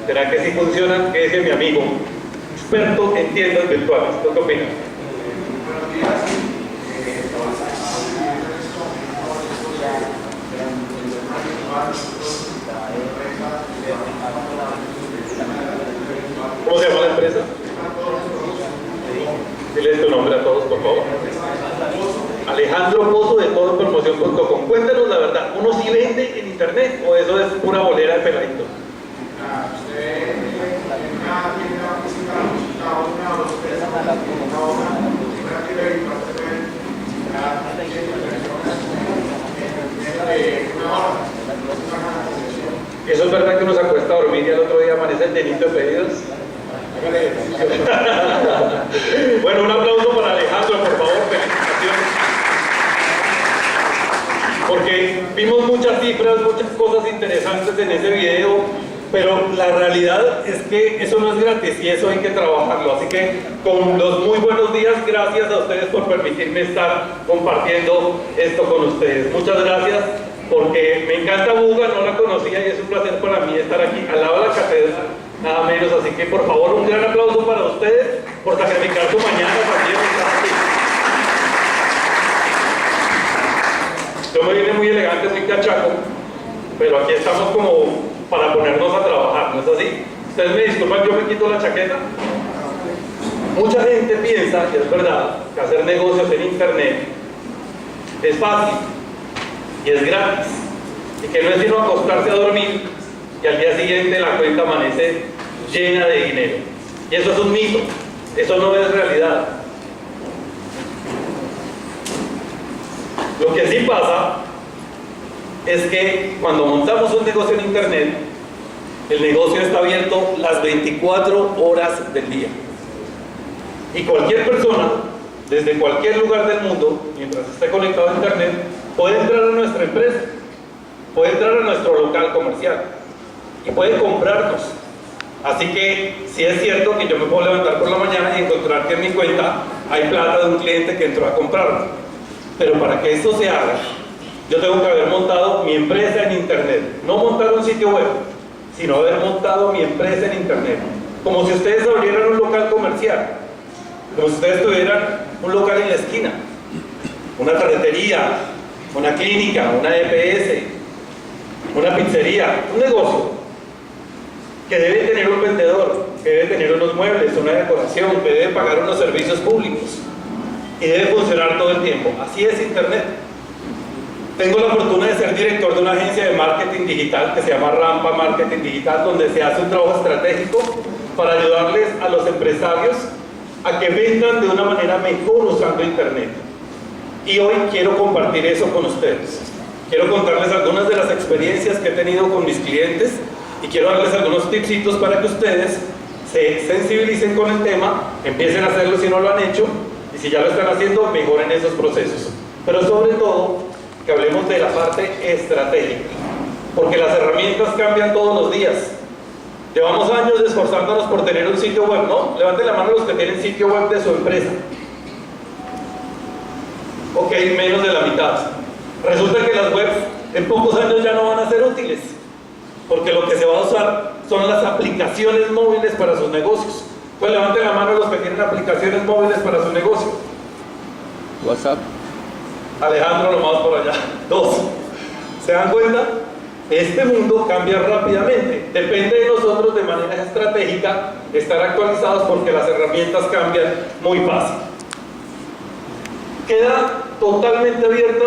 ¿Será que sí funciona? ¿Qué dice mi amigo experto en tiendas virtuales? ¿Tú qué opinas? Buenos días. ¿Cómo se llama la empresa? Dile tu nombre a todos, por favor. Alejandro Pozo de todopromoción.com. Cuéntanos la verdad, ¿uno sí vende en internet o eso es pura bolera de peladito? ¿Eso es verdad que uno se acuesta a dormir y al otro día amanece llenito de pedidos? Bueno, un aplauso para Alejandro, por favor, felicitaciones. Porque vimos muchas cifras, muchas cosas interesantes en ese video, pero la realidad es que eso no es gratis y eso hay que trabajarlo. Así que con los muy buenos días, gracias a ustedes por permitirme estar compartiendo esto con ustedes. Muchas gracias, porque me encanta Buga, no la conocía y es un placer para mí estar aquí al lado de la catedral, nada menos. Así que por favor, un gran aplauso para ustedes por sacrificar su mañana también. Yo me vine muy elegante, muy cachaco, pero aquí estamos como para ponernos a trabajar, ¿no es así? Ustedes me disculpan, yo me quito la chaqueta. Mucha gente piensa, y es verdad, que hacer negocios en internet es fácil y es gratis, y que no es sino acostarse a dormir y al día siguiente la cuenta amanece llena de dinero. Y eso es un mito, eso no es realidad. Lo que sí pasa es que cuando montamos un negocio en internet, el negocio está abierto las 24 horas del día. Y cualquier persona, desde cualquier lugar del mundo, mientras esté conectado a internet, puede entrar a nuestra empresa, puede entrar a nuestro local comercial y puede comprarnos. Así que sí es cierto que yo me puedo levantar por la mañana y encontrar que en mi cuenta hay plata de un cliente que entró a comprarme. Pero para que esto se haga, yo tengo que haber montado mi empresa en internet. No montar un sitio web, sino haber montado mi empresa en internet. Como si ustedes abrieran un local comercial, como si ustedes tuvieran un local en la esquina, una ferretería, una clínica, una EPS, una pizzería, un negocio que debe tener un vendedor, que debe tener unos muebles, una decoración, que debe pagar unos servicios públicos y debe funcionar todo el tiempo. Así es internet. Tengo la fortuna de ser director de una agencia de marketing digital que se llama Rampa Marketing Digital, donde se hace un trabajo estratégico para ayudarles a los empresarios a que vendan de una manera mejor usando internet. Y hoy quiero compartir eso con ustedes. Quiero contarles algunas de las experiencias que he tenido con mis clientes y quiero darles algunos tipsitos para que ustedes se sensibilicen con el tema, empiecen a hacerlo si no lo han hecho, y si ya lo están haciendo, mejoren esos procesos. Pero sobre todo, que hablemos de la parte estratégica, porque las herramientas cambian todos los días. Llevamos años esforzándonos por tener un sitio web, ¿no? Levanten la mano los que tienen sitio web de su empresa. Ok, menos de la mitad. Resulta que las webs en pocos años ya no van a ser útiles, porque lo que se va a usar son las aplicaciones móviles para sus negocios. Pues levanten la mano los que tienen aplicaciones móviles para su negocio. WhatsApp. Alejandro, nomás por allá. 2. ¿Se dan cuenta? Este mundo cambia rápidamente. Depende de nosotros de manera estratégica estar actualizados, porque las herramientas cambian muy fácil. Queda totalmente abierta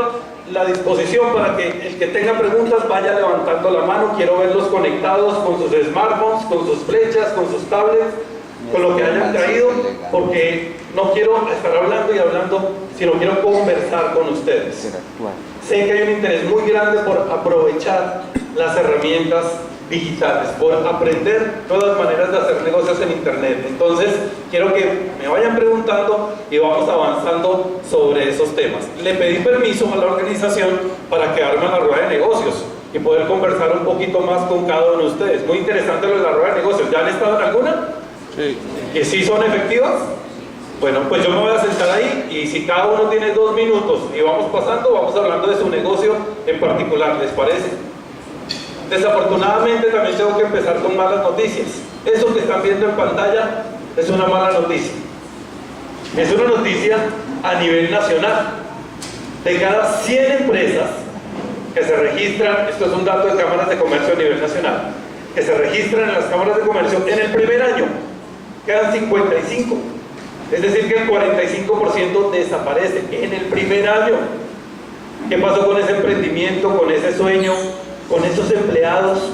la disposición para que el que tenga preguntas vaya levantando la mano. Quiero verlos conectados con sus smartphones, con sus flechas, con sus tablets, con lo que hayan traído, porque no quiero estar hablando y hablando, sino quiero conversar con ustedes. Sé que hay un interés muy grande por aprovechar las herramientas digitales, por aprender nuevas maneras de hacer negocios en internet. Entonces quiero que me vayan preguntando y vamos avanzando sobre esos temas. Le pedí permiso a la organización para quedarme en la rueda de negocios y poder conversar un poquito más con cada uno de ustedes. Muy interesante lo de la rueda de negocios. ¿Ya han estado en alguna? Sí. ¿Y sí son efectivas? Bueno, pues yo me voy a sentar ahí y si cada uno tiene 2 minutos y vamos pasando, vamos hablando de su negocio en particular, ¿les parece? Desafortunadamente también tengo que empezar con malas noticias. Eso que están viendo en pantalla es una mala noticia. Es una noticia a nivel nacional. De cada 100 empresas que se registran, esto es un dato de cámaras de comercio a nivel nacional, que se registran en las cámaras de comercio en el primer año, quedan 55. Es decir, que el 45% desaparece en el primer año. ¿Qué pasó con ese emprendimiento, con ese sueño, con esos empleados?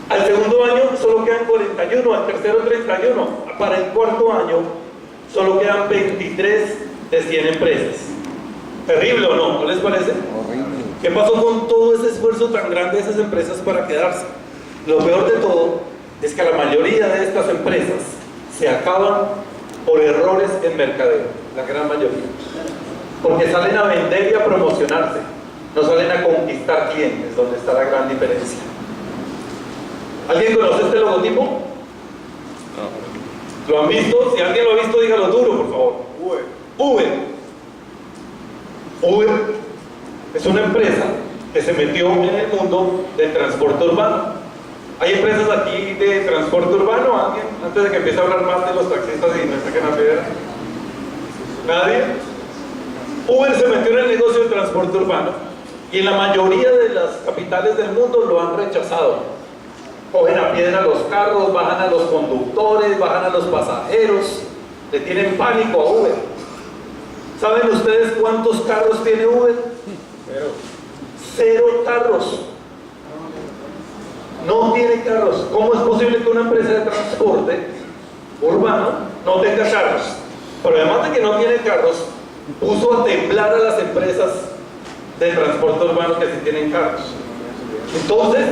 Al segundo año solo quedan 41, al tercero 31. Para el cuarto año solo quedan 23 de 100 empresas. Terrible, ¿o no? ¿No les parece? Horrible. ¿Qué pasó con todo ese esfuerzo tan grande de esas empresas para quedarse? Lo peor de todo es que la mayoría de estas empresas se acaban por errores en mercadeo, la gran mayoría. Porque salen a vender y a promocionarse, no salen a conquistar clientes, donde está la gran diferencia. ¿Alguien conoce este logotipo? No. ¿Lo han visto? Si alguien lo ha visto, dígalo duro, por favor. Uber es una empresa que se metió en el mundo del transporte urbano. ¿Hay empresas aquí de transporte urbano? ¿Alguien? Antes de que empiece a hablar más de los taxistas y me saquen a piedra. ¿Nadie? Uber se metió en el negocio del transporte urbano y en la mayoría de las capitales del mundo lo han rechazado. Cogen a piedra los carros, bajan a los conductores, bajan a los pasajeros, le tienen pánico a Uber. ¿Saben ustedes cuántos carros tiene Uber? Cero carros. No tiene carros. ¿Cómo es posible que una empresa de transporte urbano no tenga carros? Pero además de que no tiene carros, puso a temblar a las empresas de transporte urbano que sí tienen carros. Entonces,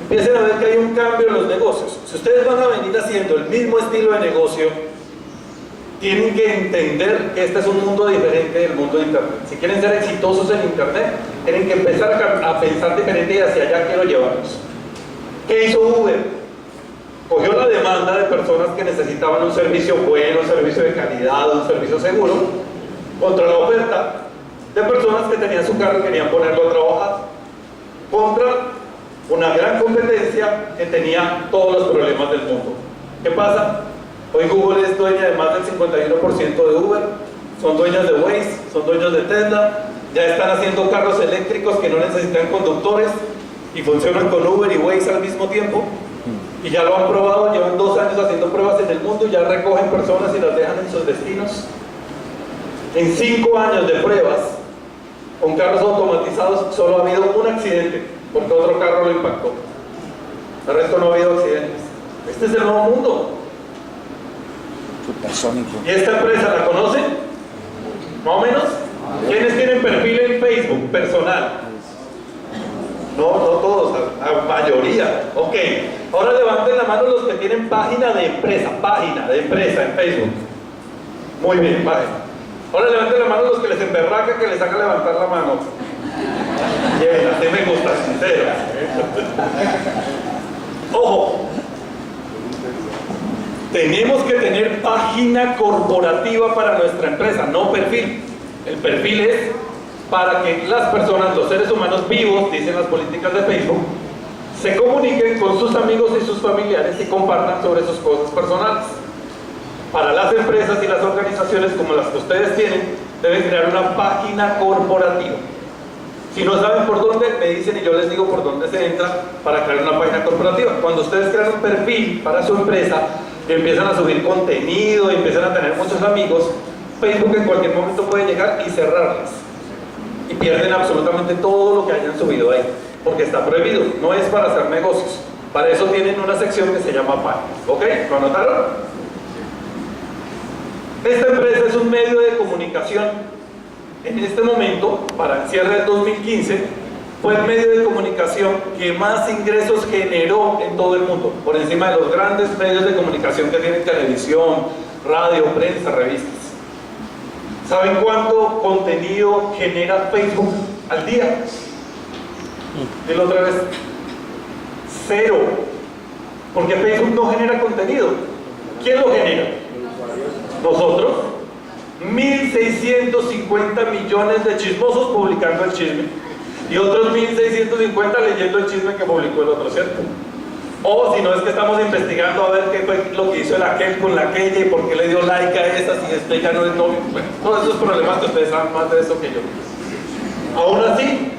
empiecen a ver que hay un cambio en los negocios. Si ustedes van a venir haciendo el mismo estilo de negocio, tienen que entender que este es un mundo diferente del mundo de Internet. Si quieren ser exitosos en Internet, tienen que empezar a pensar diferente y hacia allá quiero llevarlos. ¿Qué hizo Uber? Cogió la demanda de personas que necesitaban un servicio bueno, un servicio de calidad, un servicio seguro, contra la oferta de personas que tenían su carro y querían ponerlo a trabajar, contra una gran competencia que tenía todos los problemas del mundo. ¿Qué pasa? Hoy Google es dueña de más del 51% de Uber, son dueños de Waze, son dueños de Tesla, ya están haciendo carros eléctricos que no necesitan conductores y funcionan con Uber y Waze al mismo tiempo, y ya lo han probado, llevan 2 años haciendo pruebas en el mundo, ya recogen personas y las dejan en sus destinos. En 5 años de pruebas con carros automatizados solo ha habido un accidente, porque otro carro lo impactó. El resto no ha habido accidentes. Este es el nuevo mundo. Supersónico. ¿Y esta empresa la conocen? ¿Más o menos? ¿Quiénes tienen perfil en Facebook personal? No todos, la mayoría. Ok, ahora levanten la mano los que tienen página de empresa en Facebook. Muy bien, página. Ahora levanten la mano los que les emberraca que les haga levantar la mano. Bien, así me gusta, sincero. Ojo, tenemos que tener página corporativa para nuestra empresa, no perfil. El perfil es para que las personas, los seres humanos vivos, dicen las políticas de Facebook, se comuniquen con sus amigos y sus familiares y compartan sobre sus cosas personales. Para las empresas y las organizaciones como las que ustedes tienen, deben crear una página corporativa. Si no saben por dónde, me dicen y yo les digo por dónde se entra para crear una página corporativa. Cuando ustedes crean un perfil para su empresa y empiezan a subir contenido y empiezan a tener muchos amigos, Facebook en cualquier momento puede llegar y cerrarles. Y pierden absolutamente todo lo que hayan subido ahí, porque está prohibido, no es para hacer negocios. Para eso tienen una sección que se llama páginas. ¿Ok? ¿Lo anotaron? Esta empresa es un medio de comunicación. En este momento, para el cierre del 2015, fue el medio de comunicación que más ingresos generó en todo el mundo, por encima de los grandes medios de comunicación que tienen televisión, radio, prensa, revistas. ¿Saben cuánto contenido genera Facebook al día? Dilo otra vez. 0. Porque Facebook no genera contenido. ¿Quién lo genera? Nosotros. 1.650 millones de chismosos publicando el chisme. Y otros 1650 leyendo el chisme que publicó el otro, ¿cierto? O si no es que estamos investigando a ver qué fue lo que hizo el aquel con la aquella y por qué le dio like a esa si este ya no es novio. Bueno, todos esos problemas que ustedes saben más de eso que yo. Aún así,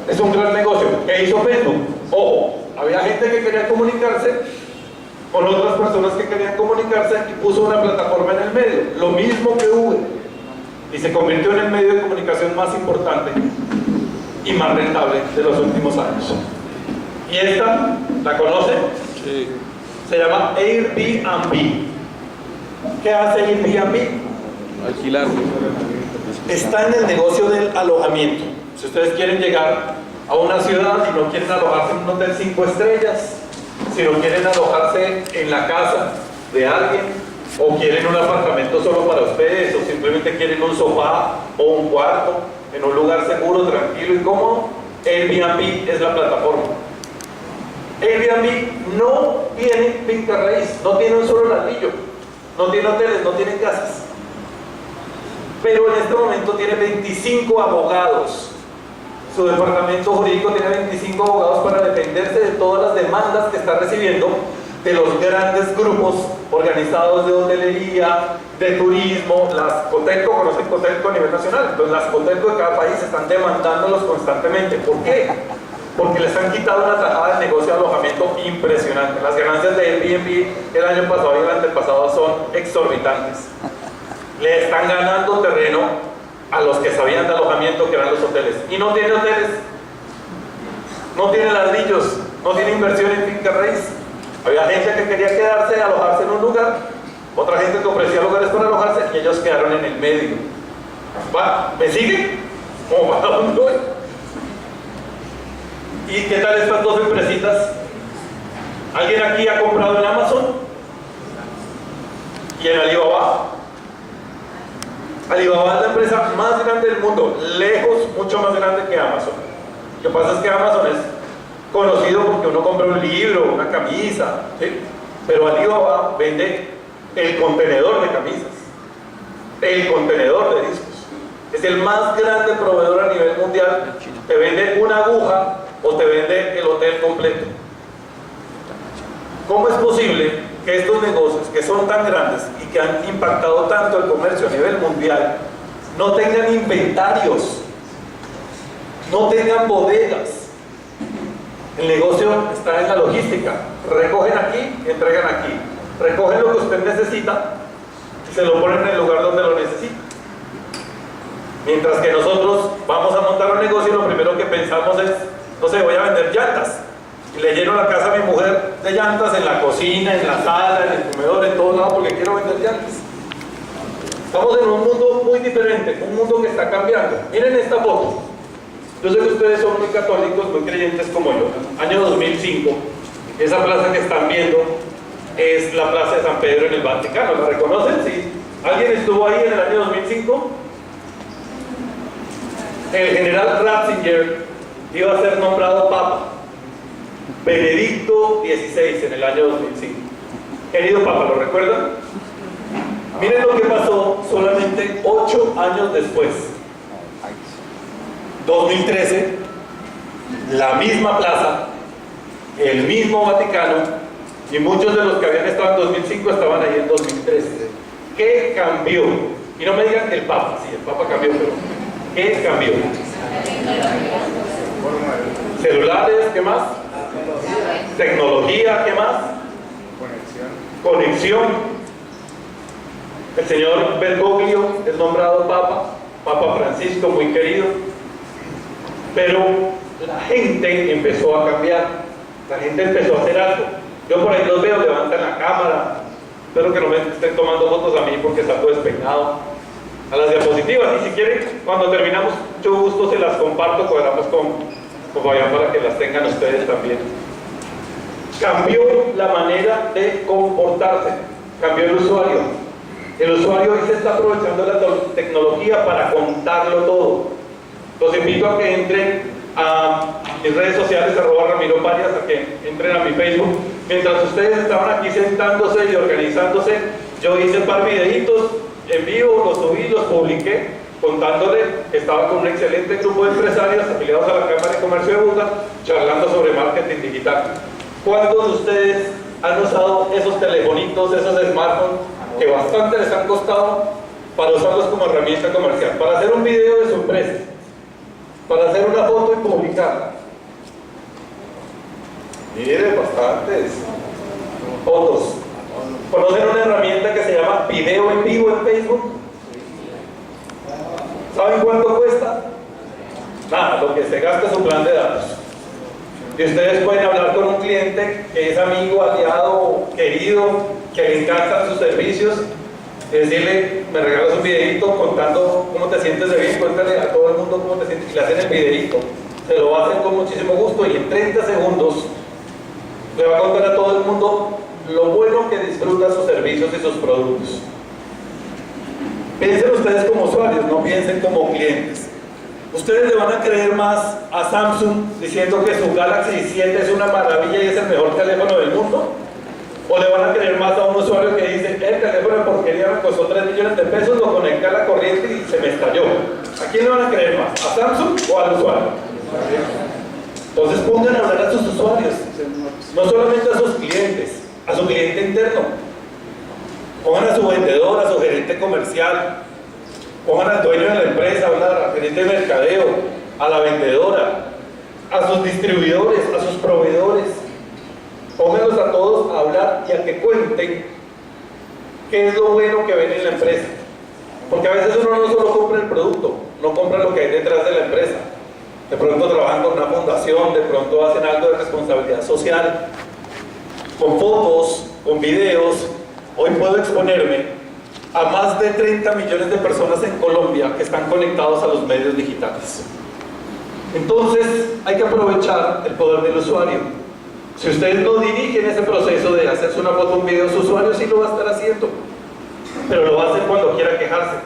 es un gran negocio. ¿Qué hizo Facebook? Ojo, había gente que quería comunicarse con otras personas que querían comunicarse y puso una plataforma en el medio, lo mismo que Uber, y se convirtió en el medio de comunicación más importante y más rentable de los últimos años. Y esta, ¿la conocen? Sí. Se llama Airbnb. ¿Qué hace Airbnb? Alquilar. Está en el negocio del alojamiento. Si ustedes quieren llegar a una ciudad y no quieren alojarse en un hotel 5 estrellas, si no quieren alojarse en la casa de alguien, o quieren un apartamento solo para ustedes, o simplemente quieren un sofá o un cuarto en un lugar seguro, tranquilo y cómodo, Airbnb es la plataforma. Airbnb no tiene finca raíz, no tiene un solo ladrillo, no tiene hoteles, no tiene casas. Pero en este momento tiene 25 abogados. Su departamento jurídico tiene 25 abogados para defenderse de todas las demandas que está recibiendo de los grandes grupos organizados de hotelería, de turismo. Las Cotelco, conocen Cotelco a nivel nacional, entonces las Cotelco de cada país están demandándolos constantemente. ¿Por qué? Porque les han quitado una tajada de negocio de alojamiento impresionante. Las ganancias de Airbnb el año pasado y el antepasado son exorbitantes. Le están ganando terreno a los que sabían de alojamiento, que eran los hoteles. Y no tiene hoteles, no tiene ladrillos, no tiene inversión en finca raíz. Había gente que quería quedarse, alojarse en un lugar, otra gente que ofrecía lugares para alojarse y ellos quedaron en el medio. ¿Va? ¿Me siguen? ¿Cómo para dónde voy? ¿Y qué tal estas dos empresitas? ¿Alguien aquí ha comprado en Amazon? ¿Y en Alibaba? Alibaba es la empresa más grande del mundo, lejos, mucho más grande que Amazon. Lo que pasa es que Amazon es conocido porque uno compra un libro, una camisa, ¿sí? Pero Alibaba vende el contenedor de camisas, el contenedor de discos. Es el más grande proveedor a nivel mundial. Te vende una aguja o te vende el hotel completo. ¿Cómo es posible que estos negocios que son tan grandes y que han impactado tanto el comercio a nivel mundial no tengan inventarios, no tengan bodegas? El negocio está en la logística. Recogen aquí, entregan aquí. Recogen lo que usted necesita y se lo ponen en el lugar donde lo necesita. Mientras que nosotros vamos a montar un negocio y lo primero que pensamos es, no sé, voy a vender llantas. Y le lleno la casa a mi mujer de llantas en la cocina, en la sala, en el comedor, en todo lado, porque quiero vender llantas. Estamos en un mundo muy diferente, un mundo que está cambiando. Miren esta foto. Yo sé que ustedes son muy católicos, muy creyentes como yo. Año 2005, esa plaza que están viendo es la plaza de San Pedro en el Vaticano. ¿La reconocen? Sí. ¿Alguien estuvo ahí en el año 2005? El general Ratzinger iba a ser nombrado Papa. Benedicto XVI en el año 2005. Querido Papa, ¿lo recuerdan? Miren lo que pasó solamente 8 años después. 2013, la misma plaza, el mismo Vaticano, y muchos de los que habían estado en 2005 estaban ahí en 2013. ¿Qué cambió? Y no me digan que el Papa, sí, el Papa cambió, pero ¿qué cambió? Celulares, ¿qué más? Tecnología, ¿qué más? Conexión. El señor Bergoglio es nombrado Papa, Papa Francisco, muy querido. Pero la gente empezó a cambiar, la gente empezó a hacer algo. Yo por ahí los veo, levantan la cámara. Espero que no me estén tomando fotos a mí porque está todo despeinado. A las diapositivas, y si quieren, cuando terminamos, mucho gusto se las comparto, cuadramos con Fabián para que las tengan ustedes también. Cambió la manera de comportarse, cambió el usuario. El usuario hoy se está aprovechando de la tecnología para contarlo todo. Los invito a que entren a mis redes sociales, @Ramiro Parias, a que entren a mi Facebook. Mientras ustedes estaban aquí sentándose y organizándose, yo hice un par de videitos en vivo, los subí, los publiqué, contándole que estaba con un excelente grupo de empresarios afiliados a la Cámara de Comercio de Buga, charlando sobre marketing digital. ¿Cuántos de ustedes han usado esos telefonitos, esos smartphones que bastante les han costado para usarlos como herramienta comercial? Para hacer un video de su empresa, para hacer una foto y publicarla. Mire, bastantes fotos. ¿Conocen una herramienta que se llama video en vivo en Facebook? ¿Saben cuánto cuesta? Nada, lo que se gasta es un plan de datos. Y ustedes pueden hablar con un cliente que es amigo, aliado, querido, que le encantan sus servicios, y decirle, me regalas un videito contando cómo te sientes de bien, cuéntale a todo el mundo cómo te sientes, y le hacen el videito. Se lo va a hacer con muchísimo gusto y en 30 segundos le va a contar a todo el mundo lo bueno que disfruta sus servicios y sus productos. Piensen ustedes como usuarios, no piensen como clientes. ¿Ustedes le van a creer más a Samsung diciendo que su Galaxy 7 es una maravilla y es el mejor teléfono del mundo? ¿O le van a creer más a un usuario que dice, el teléfono de porquería me costó 3 millones de pesos, lo conecté a la corriente y se me estalló? ¿A quién le van a creer más? ¿A Samsung o al usuario? Entonces pongan a hablar a sus usuarios, no solamente a sus clientes, a su cliente interno. Pongan a su vendedor, a su gerente comercial, pongan al dueño de la empresa, al gerente de mercadeo, a la vendedora, a sus distribuidores, a sus proveedores. Pónganlos a todos a hablar y a que cuenten qué es lo bueno que ven en la empresa. Porque a veces uno no solo compra el producto, no compra lo que hay detrás de la empresa. De pronto trabajan con una fundación, de pronto hacen algo de responsabilidad social, con fotos, con videos. Hoy puedo exponerme a más de 30 millones de personas en Colombia que están conectados a los medios digitales. Entonces hay que aprovechar el poder del usuario. Si ustedes no dirigen ese proceso de hacerse una foto, un video, su usuario sí lo va a estar haciendo, pero lo va a hacer cuando quiera quejarse.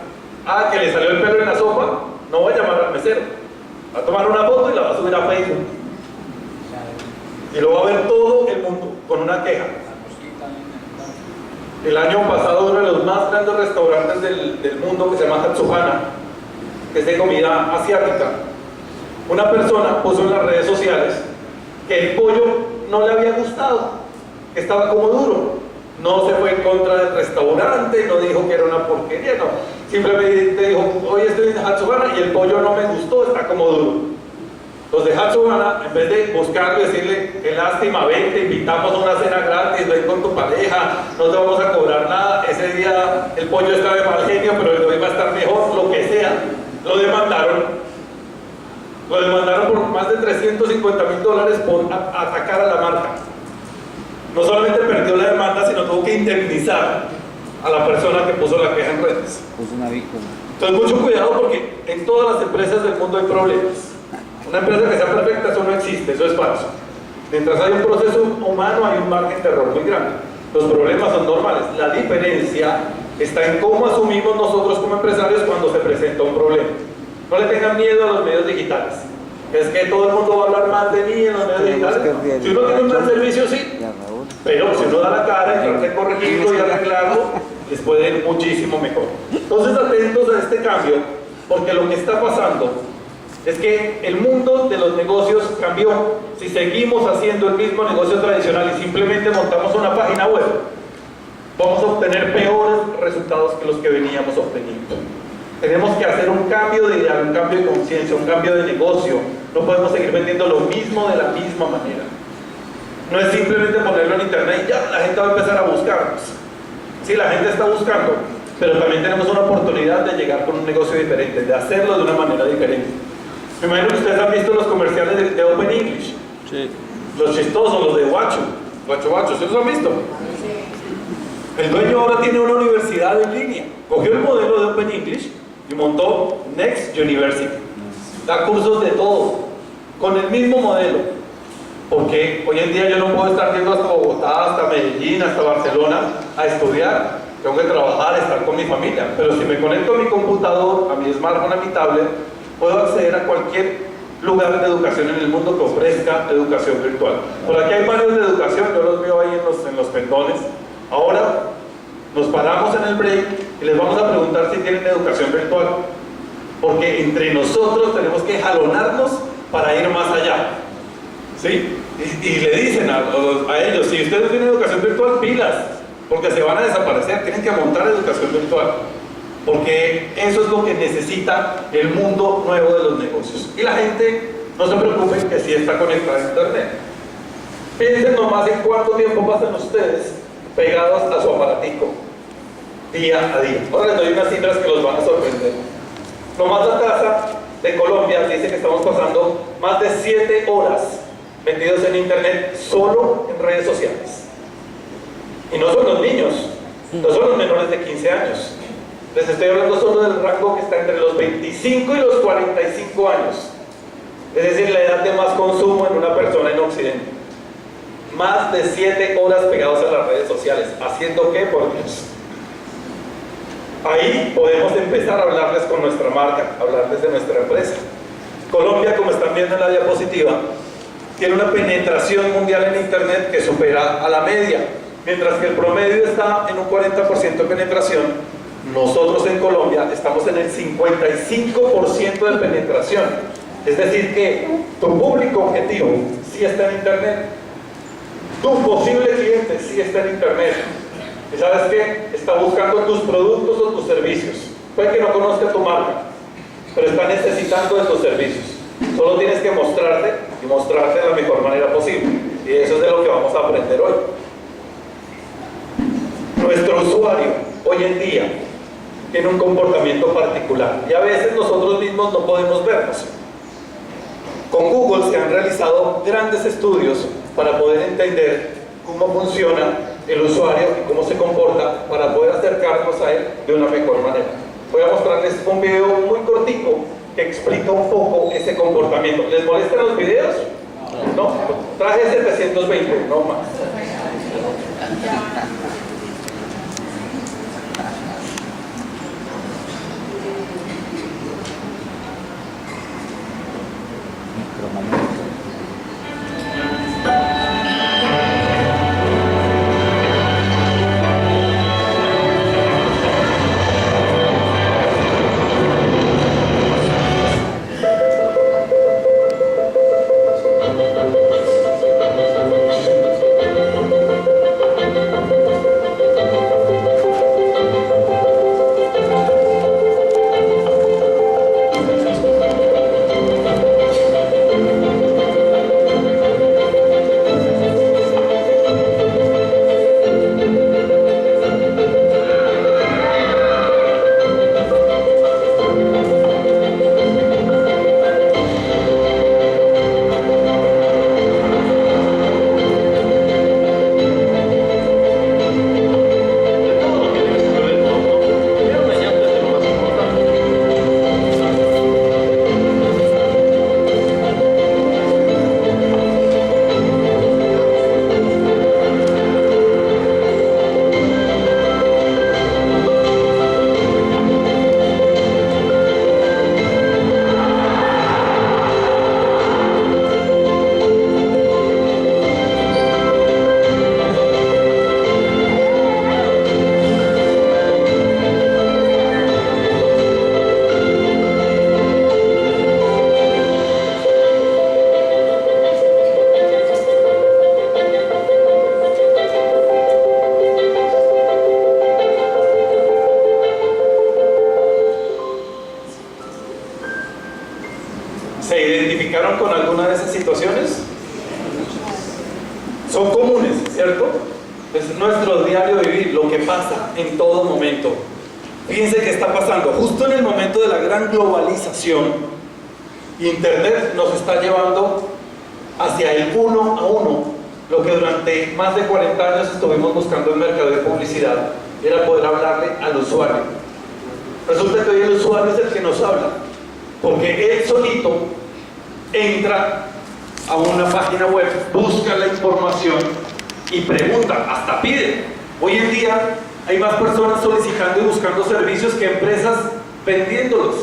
Ah, que le salió el pelo en la sopa, no va a llamar al mesero, va a tomar una foto y la va a subir a Facebook y lo va a ver todo el mundo con una queja. El año pasado uno de los más grandes restaurantes del mundo, que se llama Hatsuhana, que es de comida asiática, una persona puso en las redes sociales que el pollo no le había gustado, que estaba como duro. No se fue en contra del restaurante, no dijo que era una porquería, no. Simplemente dijo, hoy estoy en Hatsuhana y el pollo no me gustó, está como duro. Los de Hatsuhana, en vez de buscarlo y decirle, qué lástima, ven, te invitamos a una cena gratis, ven con tu pareja, no te vamos a cobrar nada, ese día el pollo está de mal genio, pero el de hoy va a estar mejor, lo que sea, lo demandaron. Lo demandaron por más de $350.000 por atacar a la marca. No solamente perdió la demanda, sino tuvo que indemnizar a la persona que puso la queja en redes. Puso una víctima. Entonces mucho cuidado, porque en todas las empresas del mundo hay problemas. Una empresa que sea perfecta, eso no existe, eso es falso. Mientras hay un proceso humano, hay un margen de error muy grande. Los problemas son normales. La diferencia está en cómo asumimos nosotros como empresarios cuando se presenta un problema. No le tengan miedo a los medios digitales. Es que todo el mundo va a hablar mal de mí en los medios digitales. Si uno tiene un buen servicio, sí. Pero si uno da la cara y trata de corregirlo y arreglarlo, les puede ir muchísimo mejor. Entonces, atentos a este cambio, porque lo que está pasando es que el mundo de los negocios cambió. Si seguimos haciendo el mismo negocio tradicional y simplemente montamos una página web, vamos a obtener peores resultados que los que veníamos obteniendo. Tenemos que hacer un cambio de ideal, un cambio de conciencia, un cambio de negocio. No podemos seguir vendiendo lo mismo de la misma manera. No es simplemente ponerlo en internet y ya la gente va a empezar a buscarnos. Sí, la gente está buscando, pero también tenemos una oportunidad de llegar con un negocio diferente, de hacerlo de una manera diferente. Me imagino que ustedes han visto los comerciales de Open English. Sí. Los chistosos, los de Guacho. Guacho, ¿sí los han visto? El dueño ahora tiene una universidad en línea. Cogió el modelo de Open English y montó Next University. Da cursos de todo, con el mismo modelo. Porque hoy en día yo no puedo estar yendo hasta Bogotá, hasta Medellín, hasta Barcelona a estudiar. Tengo que trabajar, estar con mi familia. Pero si me conecto a mi computador, a mi smartphone, a mi tablet, puedo acceder a cualquier lugar de educación en el mundo que ofrezca educación virtual. Por aquí hay varios de educación, yo los veo ahí en los pendones. Ahora nos paramos en el break y les vamos a preguntar si tienen educación virtual. porque entre nosotros tenemos que jalonarnos para ir más allá. ¿Sí? Y le dicen a ellos, si ustedes tienen educación virtual, pilas, porque se van a desaparecer, tienen que montar educación virtual, porque eso es lo que necesita el mundo nuevo de los negocios. Y la gente, no se preocupen que sí está conectada a internet. Piensen nomás en cuánto tiempo pasan ustedes pegados a su aparatico, día a día. Ahora les doy unas cifras que los van a sorprender. Nomás la tasa de Colombia dice que estamos pasando más de 7 horas metidos en internet solo en redes sociales. Y no son los niños, no son los menores de 15 años. Les estoy hablando solo del rango que está entre los 25 y los 45 años. Es decir, la edad de más consumo en una persona en Occidente. Más de 7 horas pegados a las redes sociales. ¿Haciendo qué? Por Dios. Ahí podemos empezar a hablarles con nuestra marca, hablarles de nuestra empresa. Colombia, como están viendo en la diapositiva, tiene una penetración mundial en internet que supera a la media. Mientras que el promedio está en un 40% de penetración, nosotros en Colombia estamos en el 55% de penetración. Es decir que tu público objetivo sí está en internet, tu posible cliente sí está en internet. ¿Y sabes qué? Está buscando tus productos o tus servicios. Puede que no conozca tu marca, pero está necesitando de tus servicios. Solo tienes que mostrarte y mostrarte de la mejor manera posible. Y eso es de lo que vamos a aprender hoy. Nuestro usuario hoy en día tiene un comportamiento particular y a veces nosotros mismos no podemos vernos. Con Google se han realizado grandes estudios para poder entender cómo funciona el usuario y cómo se comporta para poder acercarnos a él de una mejor manera. Voy a mostrarles un video muy cortico que explica un poco ese comportamiento. ¿Les molestan los videos? No, traje 720, no más. ¿Se identificaron con alguna de esas situaciones? Son comunes, ¿cierto? Es nuestro diario vivir, lo que pasa en todo momento. Fíjense qué está pasando. Justo en el momento de la gran globalización, Internet nos está llevando hacia el 1 a 1. Lo que durante más de 40 años estuvimos buscando en mercado de publicidad era poder hablarle al usuario. Resulta que hoy el usuario es el que nos habla, porque él solito entra a una página web, busca la información y pregunta, hasta pide. Hoy en día hay más personas solicitando y buscando servicios que empresas vendiéndolos.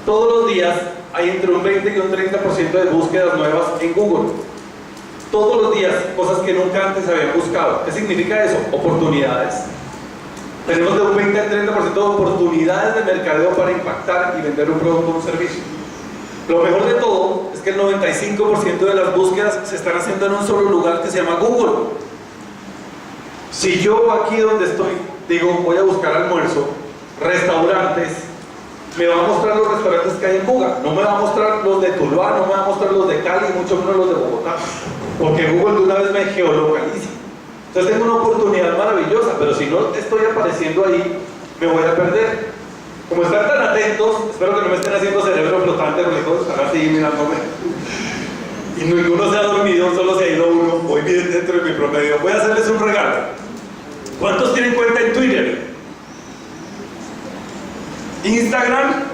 Todos los días hay entre un 20 y un 30% de búsquedas nuevas en Google. Todos los días, cosas que nunca antes se habían buscado. ¿Qué significa eso? Oportunidades. tenemos de un 20 al 30% de oportunidades de mercadeo para impactar y vender un producto o un servicio. Lo mejor de todo es que el 95% de las búsquedas se están haciendo en un solo lugar que se llama Google. Si yo aquí donde estoy digo voy a buscar almuerzo, restaurantes, me va a mostrar los restaurantes que hay en Buga, no me va a mostrar los de Tuluá, no me va a mostrar los de Cali, mucho menos los de Bogotá, porque Google de una vez me geolocaliza. Entonces tengo una oportunidad maravillosa, pero si no estoy apareciendo ahí, me voy a perder. Como están tan atentos, espero que no me estén haciendo cerebro flotante, porque todos están así mirándome. Y ninguno se ha dormido, solo se ha ido uno, voy bien dentro de mi promedio. Voy a hacerles un regalo. ¿Cuántos tienen cuenta en Twitter? Instagram,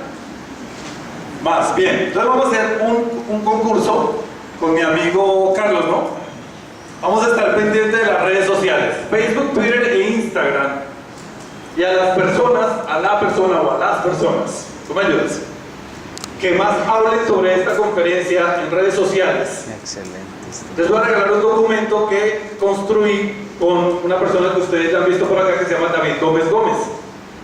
más, bien. Entonces vamos a hacer un concurso con mi amigo Carlos, ¿no? Vamos a estar pendientes de las redes sociales, Facebook, Twitter e Instagram. Y a las personas, a la persona o a las personas, ¿tú me ayudas? Que más hablen sobre esta conferencia en redes sociales. Excelente. Les voy a regalar un documento que construí con una persona que ustedes ya han visto por acá que se llama David Gómez Gómez,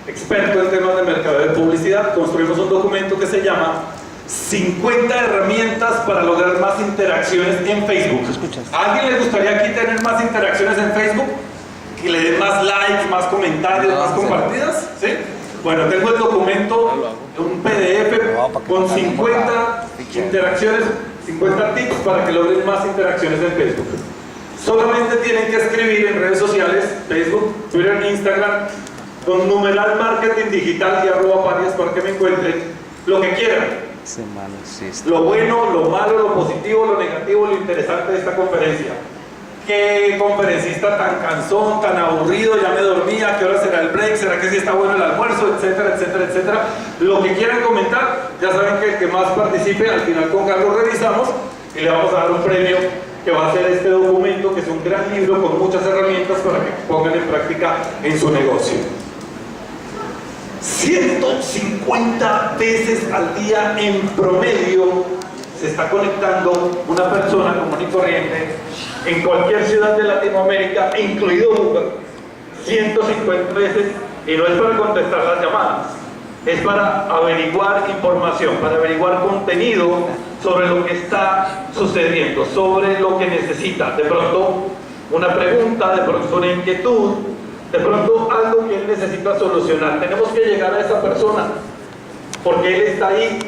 experto en temas de mercadeo de publicidad. Construimos un documento que se llama 50 herramientas para lograr más interacciones en Facebook. ¿A alguien le gustaría aquí tener más interacciones en Facebook? Que le den más likes, más comentarios, más compartidas. ¿Sí? Bueno, tengo el documento, un PDF con 50 interacciones, 50 tips para que logren más interacciones en Facebook. Solamente tienen que escribir en redes sociales, Facebook, Twitter, Instagram, con numeral marketing digital y @ para que me encuentren lo que quieran. Lo bueno, lo malo, lo positivo, lo negativo, lo interesante de esta conferencia. ¿Qué conferencista tan cansón, tan aburrido? Ya me dormía, ¿qué hora será el break? ¿Será que sí está bueno el almuerzo? Etcétera, etcétera, etcétera. Lo que quieran comentar, ya saben que el que más participe, al final con Carlos revisamos y le vamos a dar un premio que va a ser este documento, que es un gran libro con muchas herramientas para que pongan en práctica en su negocio. 150 veces al día en promedio se está conectando una persona común y corriente en cualquier ciudad de Latinoamérica, incluido Buga, 150 veces, y no es para contestar las llamadas, es para averiguar información, para averiguar contenido sobre lo que está sucediendo, sobre lo que necesita. De pronto una pregunta, de pronto una inquietud, de pronto algo que él necesita solucionar. Tenemos que llegar a esa persona porque él está ahí.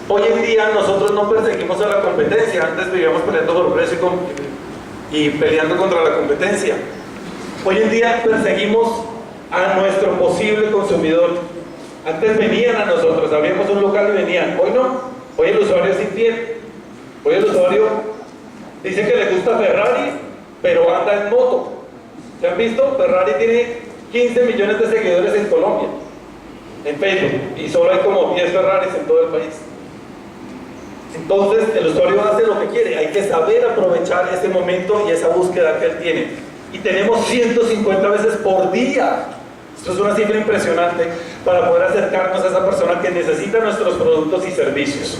Hoy en día nosotros no perseguimos a la competencia. Antes vivíamos peleando por precio y peleando contra la competencia. Hoy en día perseguimos a nuestro posible consumidor. Antes venían a nosotros, abríamos un local y venían. Hoy no. Hoy el usuario es infiel. Hoy el usuario dice que le gusta Ferrari, pero anda en moto. ¿Se han visto? Ferrari tiene 15 millones de seguidores en Colombia, en Facebook, y solo hay como 10 Ferraris en todo el país. Entonces el usuario hace lo que quiere. Hay que saber aprovechar ese momento y esa búsqueda que él tiene. Y tenemos 150 veces por día. Esto es una cifra impresionante para poder acercarnos a esa persona que necesita nuestros productos y servicios.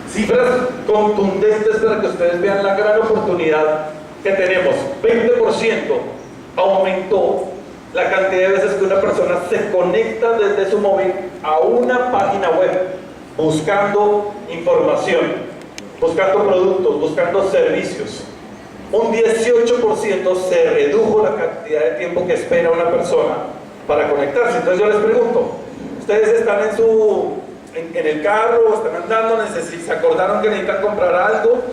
Cifras contundentes para que ustedes vean la gran oportunidad que tenemos. 20% aumentó la cantidad de veces que una persona se conecta desde su móvil a una página web buscando información, buscando productos, buscando servicios. Un 18% se redujo la cantidad de tiempo que espera una persona para conectarse. Entonces yo les pregunto, ustedes están en el carro, están andando, se acordaron que necesitan comprar algo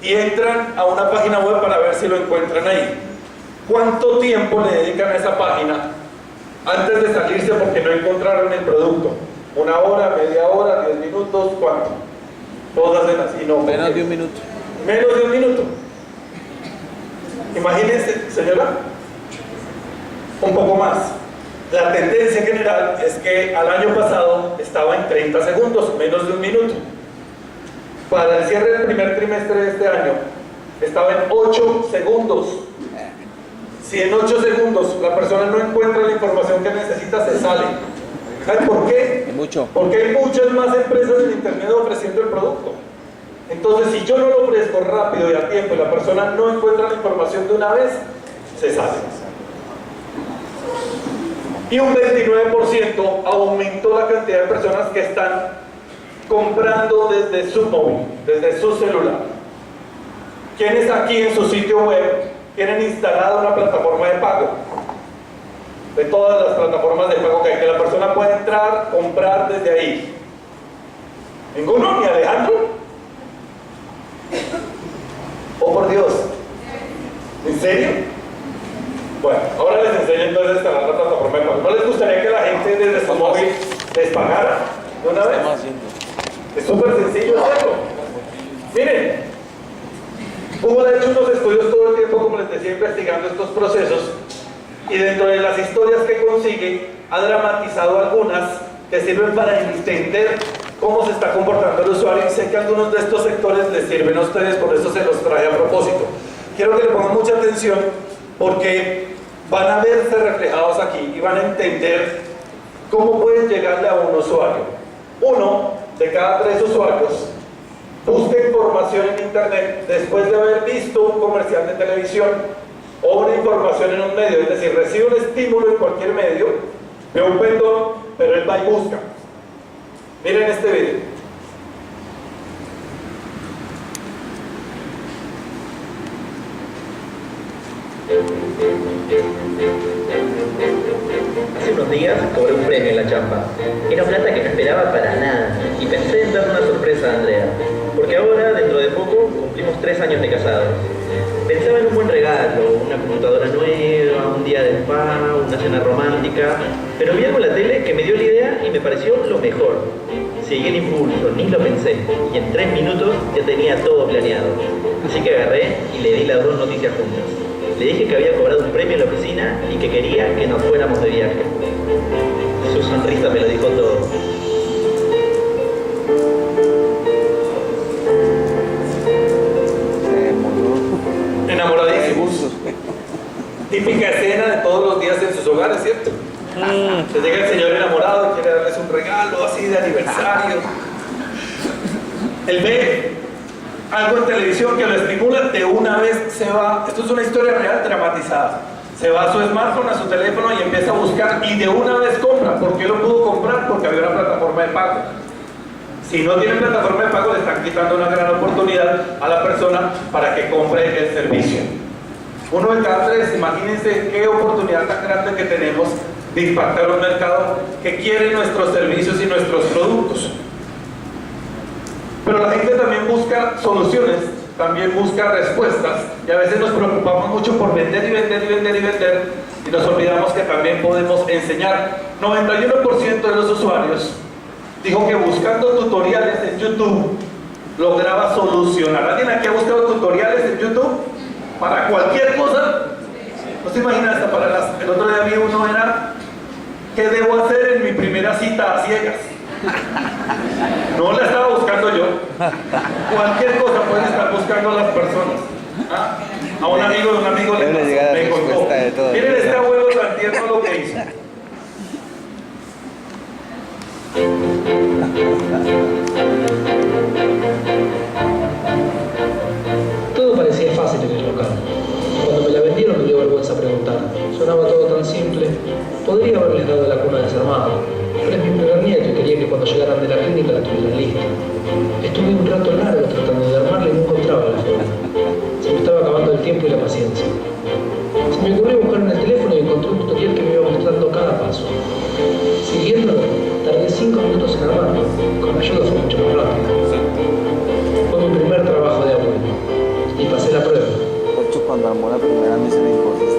y entran a una página web para ver si lo encuentran ahí. ¿Cuánto tiempo le dedican a esa página antes de salirse porque no encontraron el producto? ¿1 hora, media hora, 10 minutos? ¿Cuánto? Todas hacen así, no. Menos de un minuto. Menos de un minuto. Imagínense, señora, un poco más. La tendencia general es que al año pasado estaba en 30 segundos, menos de un minuto. Para el cierre del primer trimestre de este año, estaba en 8 segundos. Si en 8 segundos la persona no encuentra la información que necesita, se sale. ¿Saben por qué? Mucho. Porque hay muchas más empresas en internet ofreciendo el producto. Entonces, si yo no lo ofrezco rápido y a tiempo y la persona no encuentra la información de una vez, se sale. Y un 29% aumentó la cantidad de personas que están comprando desde su móvil, desde su celular. ¿Quiénes aquí en su sitio web tienen instalada una plataforma de pago? De todas las plataformas de pago que hay, que la persona puede entrar, comprar desde ahí. ¿Ninguno? ¿Ni Alejandro? Oh, por Dios. ¿En serio? Bueno, ahora les enseño entonces a instalar la plataforma de pago. ¿No les gustaría que la gente desde su móvil les pagara de una vez? Es súper sencillo hacerlo. Miren, Google ha hecho unos estudios todo el tiempo, como les decía, investigando estos procesos, y dentro de las historias que consigue, ha dramatizado algunas que sirven para entender cómo se está comportando el usuario, y sé que algunos de estos sectores les sirven a ustedes, por eso se los trae a propósito. Quiero que le pongan mucha atención porque van a verse reflejados aquí y van a entender cómo pueden llegarle a un usuario. Uno de cada 3 usuarios busca información en internet después de haber visto un comercial de televisión o una información en un medio, es decir, recibe un estímulo en cualquier medio, ve un pendón, pero él va y busca. Miren este video. Hace unos días cobré un premio en la chamba. Era plata que no esperaba para nada y pensé en darle una sorpresa a Andrea, porque ahora, dentro de poco, cumplimos 3 años de casados. Pensaba en un buen regalo, una computadora nueva, un día de spa, una cena romántica, pero vi algo en la tele que me dio la idea y me pareció lo mejor. Seguí el impulso, ni lo pensé, y en 3 minutos ya tenía todo planeado. Así que agarré y le di las 2 noticias juntas. Le dije que había cobrado un premio en la oficina y que quería que nos fuéramos de viaje. Su sonrisa me lo dijo todo. Enamoradísimos. Típica escena de todos los días en sus hogares, ¿cierto? Se llega el señor enamorado, quiere darles un regalo así de aniversario. Él ve algo en televisión que lo estimula, de una vez se va. Esto es una historia real dramatizada. Se va a su smartphone, a su teléfono y empieza a buscar y de una vez compra. ¿Por qué lo pudo comprar? Porque había una plataforma de pago. Si no tiene plataforma de pago, le están quitando una gran oportunidad a la persona para que compre el servicio. 1 de cada 3, imagínense qué oportunidad tan grande que tenemos de impactar un mercado que quiere nuestros servicios y nuestros productos. Pero la gente también busca soluciones, también busca respuestas, y a veces nos preocupamos mucho por vender y vender y vender y vender, y nos olvidamos que también podemos enseñar. 91% de los usuarios dijo que buscando tutoriales en YouTube lograba solucionar. ¿Alguien aquí ha buscado tutoriales en YouTube? Para cualquier cosa. No se imagina, hasta para el otro día vi uno, era ¿qué debo hacer en mi primera cita a ciegas? No la estaba buscando yo. Cualquier cosa pueden estar buscando las personas. ¿Ah? A un amigo de un amigo le contó. Miren este abuelo tan tierno lo que hizo. Todo parecía fácil en el local. Cuando me la vendieron me dio vergüenza preguntar. Sonaba todo tan simple. Podría haberles dado la cuna desarmada, pero es mi primer nieto y quería que cuando llegaran de la clínica la tuvieran lista. Estuve un rato largo tratando de armarla y no encontraba la forma. Se me estaba acabando el tiempo y la paciencia. Se me ocurrió buscar en el teléfono y encontré un tutorial que me iba mostrando cada paso. Siguiéndolo, tardé 5 minutos en armarlo. Con ayuda fue mucho más rápido. Fue mi primer trabajo de abuelo y pasé la prueba. De hecho, cuando armó la primera misión imposible.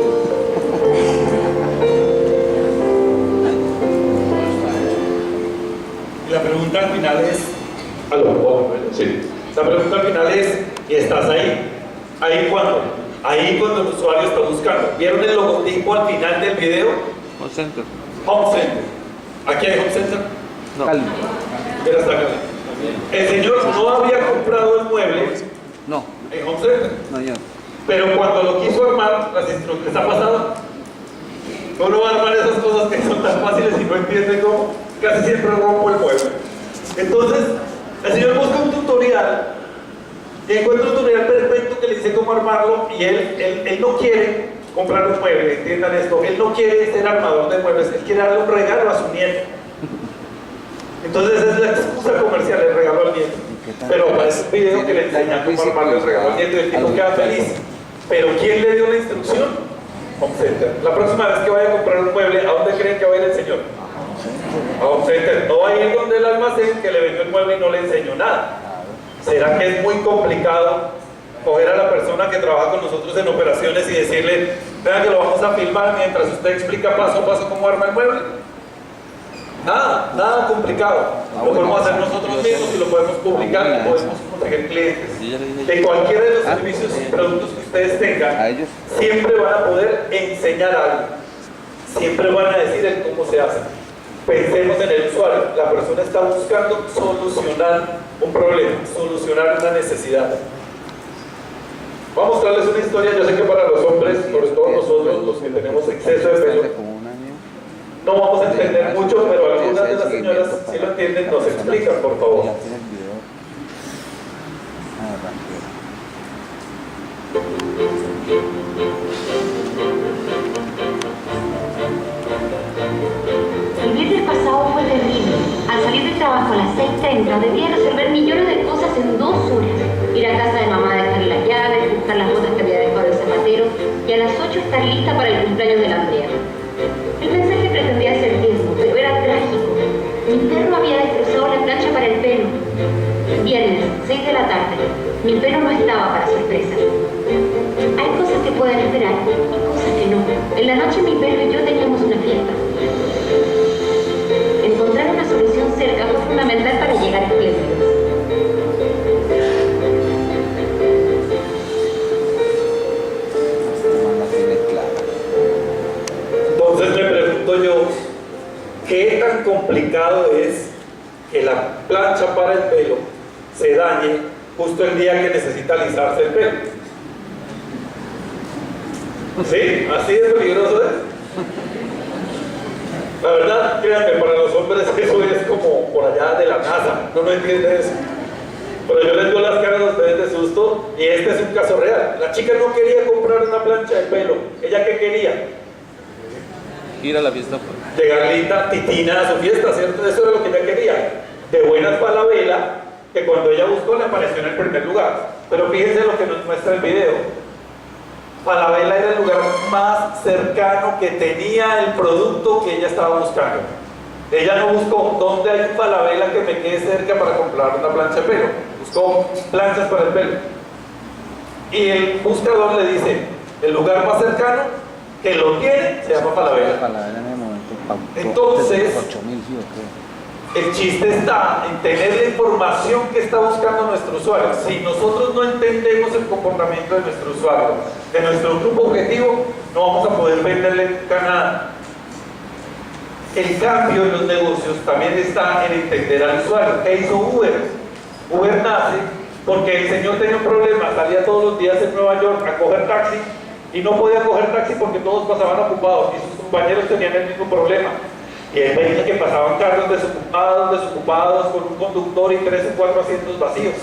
Y la pregunta al final es, sí. La pregunta al final es, ¿y estás ahí? ¿Ahí cuándo? Ahí cuando el usuario está buscando. ¿Vieron el logotipo al final del video? Home Center. Home Center. ¿Aquí hay Home Center? No. Mira, está acá. El señor no había comprado el mueble No. en Home Center. No, yo. Pero cuando lo quiso armar, las instrucciones ha pasado. Uno va a armar esas cosas que son tan fáciles y no entiende cómo. Casi siempre rompo el mueble. Entonces, el señor busca un tutorial y encuentra un tutorial perfecto que le dice cómo armarlo, y él no quiere comprar un mueble, entiendan esto, él no quiere ser armador de muebles, él quiere darle un regalo a su nieto. Entonces es la excusa comercial, el regalo al nieto. Pero es un video que le enseña cómo armarle el regalo al nieto y el tipo queda feliz. Pero ¿quién le dio la instrucción? Home Center. La próxima vez que vaya a comprar un mueble, ¿a dónde creen que va a ir el señor? A Home Center. No va a ir donde el almacén que le vendió el mueble y no le enseñó nada. ¿Será que es muy complicado coger a la persona que trabaja con nosotros en operaciones y decirle, vean que lo vamos a filmar mientras usted explica paso a paso cómo arma el mueble? Nada complicado. Lo podemos hacer nosotros mismos y lo podemos publicar y podemos conseguir clientes. De cualquiera de los servicios y productos que ustedes tengan, siempre van a poder enseñar algo. Siempre van a decir el cómo se hace. Pensemos en el usuario. La persona está buscando solucionar un problema, solucionar una necesidad. Voy a mostrarles una historia. Yo sé que para los hombres, sobre todo nosotros, los que tenemos exceso de pelo, no vamos a entender mucho, pero algunas de las señoras, si lo entienden, nos explican, por favor. El viernes pasado fue terrible. Al salir del trabajo a las 6:30 debía resolver millones de cosas en 2 horas. Ir a casa de mamá a dejarle las llaves, buscar las botas que había dejado el zapatero y a las 8 estar lista para el cumpleaños de la Andrea. El mensaje pretendía ser tierno, pero era trágico. Mi perro había destrozado la plancha para el pelo. Viernes, 6 de la tarde. Mi pelo no estaba para sorpresa. Hay cosas que pueden esperar y cosas que no. En la noche mi perro y yo teníamos una fiesta. Encontrar una solución cerca fue fundamental para llegar espléndidos. Entonces me pregunto yo, ¿qué tan complicado es que la plancha para el pelo se dañe justo el día que necesita alisarse el pelo? ¿Sí? ¿Así de peligroso es? La verdad, créanme, para los hombres eso es como por allá de la NASA, no entiende eso. Pero yo les veo las caras a ustedes de susto y este es un caso real. La chica no quería comprar una plancha de pelo. ¿Ella qué quería? Ir a la fiesta. Llegar linda, titina a su fiesta, ¿cierto? Eso era lo que ella quería. De buenas para la vela, que cuando ella buscó le apareció en el primer lugar. Pero fíjense lo que nos muestra el video. Falabella era el lugar más cercano que tenía el producto que ella estaba buscando. Ella no buscó dónde hay un Falabella que me quede cerca para comprar una plancha de pelo. Buscó planchas para el pelo. Y el buscador le dice, el lugar más cercano que lo tiene se llama Falabella. Entonces, el chiste está en tener la información que está buscando nuestro usuario. Si nosotros no entendemos el comportamiento de nuestro usuario, de nuestro grupo objetivo, no vamos a poder venderle nunca nada. El cambio en los negocios también está en entender al usuario. ¿Qué hizo Uber? Uber nace porque el señor tenía un problema, salía todos los días en Nueva York a coger taxi y no podía coger taxi porque todos pasaban ocupados y sus compañeros tenían el mismo problema. Y él veía que pasaban carros desocupados con un conductor y 3 o 4 asientos vacíos.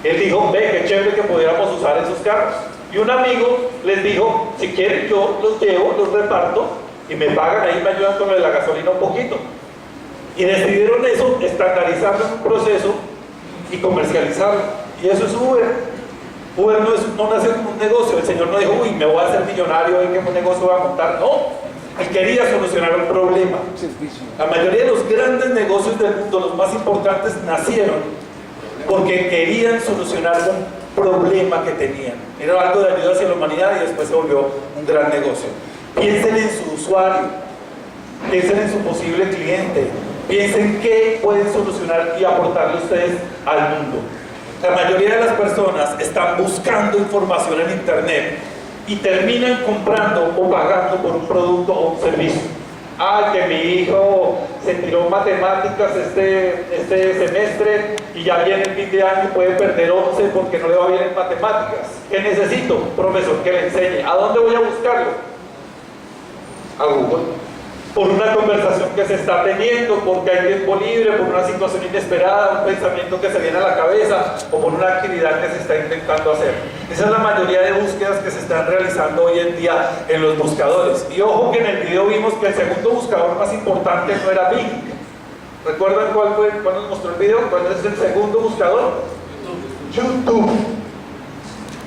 Él dijo, ve, qué chévere que pudiéramos usar esos carros. Y un amigo les dijo, si quieren yo los llevo, los reparto y me pagan, ahí me ayudan con lo de la gasolina un poquito. Y decidieron eso, estandarizarlo en un proceso y comercializarlo. Y eso es Uber. Uber no nació como un negocio. El señor no dijo, uy, me voy a hacer millonario, ¿en qué negocio voy a montar? No. Él quería solucionar un problema. La mayoría de los grandes negocios del mundo, los más importantes, nacieron porque querían solucionar un problema que tenían. Era algo de ayuda hacia la humanidad y después se volvió un gran negocio. Piensen en su usuario, piensen en su posible cliente, piensen qué pueden solucionar y aportarle ustedes al mundo. La mayoría de las personas están buscando información en internet y terminan comprando o pagando por un producto o un servicio. Que mi hijo se tiró matemáticas este semestre y ya viene el fin de año y puede perder 11 porque no le va bien en matemáticas. ¿Qué necesito? Un profesor que le enseñe. ¿A dónde voy a buscarlo? A Google. por una conversación que se está teniendo, porque hay tiempo libre, por una situación inesperada, un pensamiento que se viene a la cabeza o por una actividad que se está intentando hacer. Esa es la mayoría de búsquedas que se están realizando hoy en día en los buscadores. Y ojo que en el video vimos que el segundo buscador más importante no era Bing. ¿Recuerdan cuál nos mostró el video? ¿Cuál es el segundo buscador? YouTube.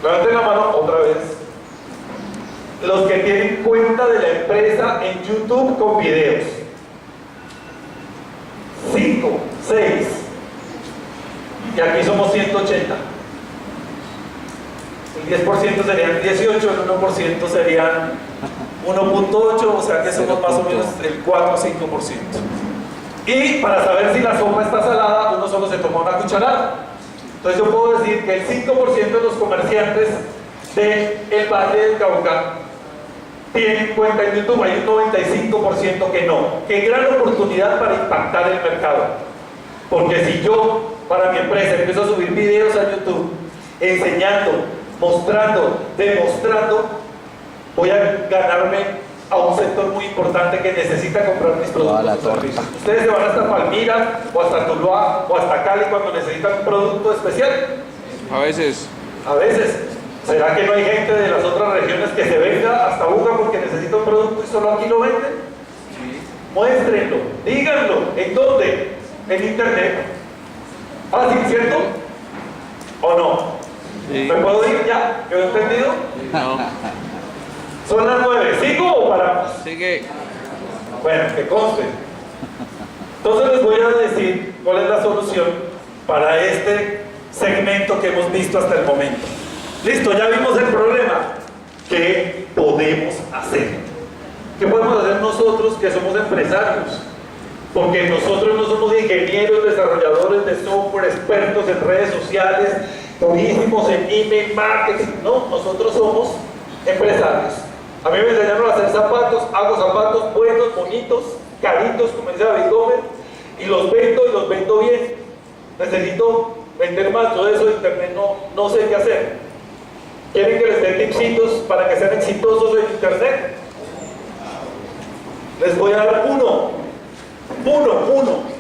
Levanten la mano otra vez. Los que tienen cuenta de la empresa en YouTube con videos. 5, 6. Y aquí somos 180. El 10% serían 18, el 1% serían 1.8, o sea que somos más o menos el 4 o 5%. Y para saber si la sopa está salada, uno solo se toma una cucharada. Entonces yo puedo decir que el 5% de los comerciantes del Valle del Cauca tienen cuenta en YouTube, hay un 95% que no. Qué gran oportunidad para impactar el mercado. Porque si yo, para mi empresa, empiezo a subir videos a YouTube, enseñando, mostrando, demostrando, voy a ganarme a un sector muy importante que necesita comprar mis productos o servicios. Ustedes se van hasta Palmira, o hasta Tuluá, o hasta Cali cuando necesitan un producto especial. A veces. A veces. ¿Será que no hay gente de las otras regiones que se venga hasta Buga porque necesita un producto y solo aquí lo venden? Sí. Muéstrenlo, díganlo. ¿En dónde? En internet. ¿Fácil, cierto? ¿O no? Sí. ¿Me puedo ir ya? ¿Quedó entendido? No. Son las 9. ¿Sigo o paramos? Sigue. Bueno, que conste. Entonces les voy a decir cuál es la solución para este segmento que hemos visto hasta el momento. Listo, ya vimos el problema. ¿Qué podemos hacer? ¿Qué podemos hacer nosotros que somos empresarios? Porque nosotros no somos ingenieros, desarrolladores de software, expertos en redes sociales, durísimos en email marketing. No, nosotros somos empresarios. A mí me enseñaron a hacer zapatos, hago zapatos buenos, bonitos, caritos, como dice David Gómez, y los vendo bien. Necesito vender más, todo eso de internet no sé qué hacer. ¿Quieren que les dé tipsitos para que sean exitosos en internet? Les voy a dar uno,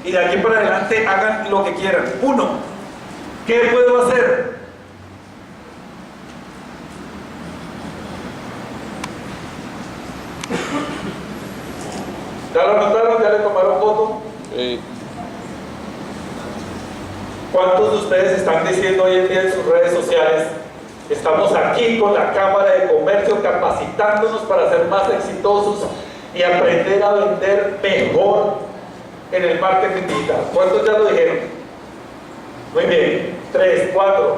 y de aquí para adelante hagan lo que quieran. Uno, ¿qué puedo hacer? ¿Ya lo anotaron? ¿Ya le tomaron foto? ¿Cuántos de ustedes están diciendo hoy en día en sus redes sociales: estamos aquí con la Cámara de Comercio capacitándonos para ser más exitosos y aprender a vender mejor en el marketing digital? ¿Cuántos ya lo dijeron? Muy bien. 3, 4.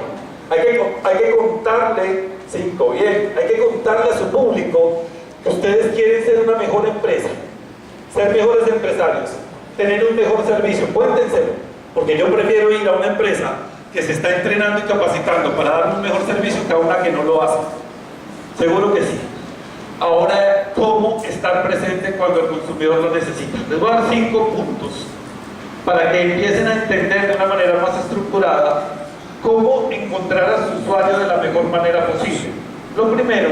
Hay que contarle, 5, bien. Hay que contarle a su público que ustedes quieren ser una mejor empresa, ser mejores empresarios, tener un mejor servicio. Cuéntenselo. Porque yo prefiero ir a una empresa que se está entrenando y capacitando para dar un mejor servicio que a una que no lo hace. Seguro que sí. Ahora, ¿cómo estar presente cuando el consumidor lo necesita? Les voy a dar 5 puntos para que empiecen a entender de una manera más estructurada cómo encontrar a su usuario de la mejor manera posible. Lo primero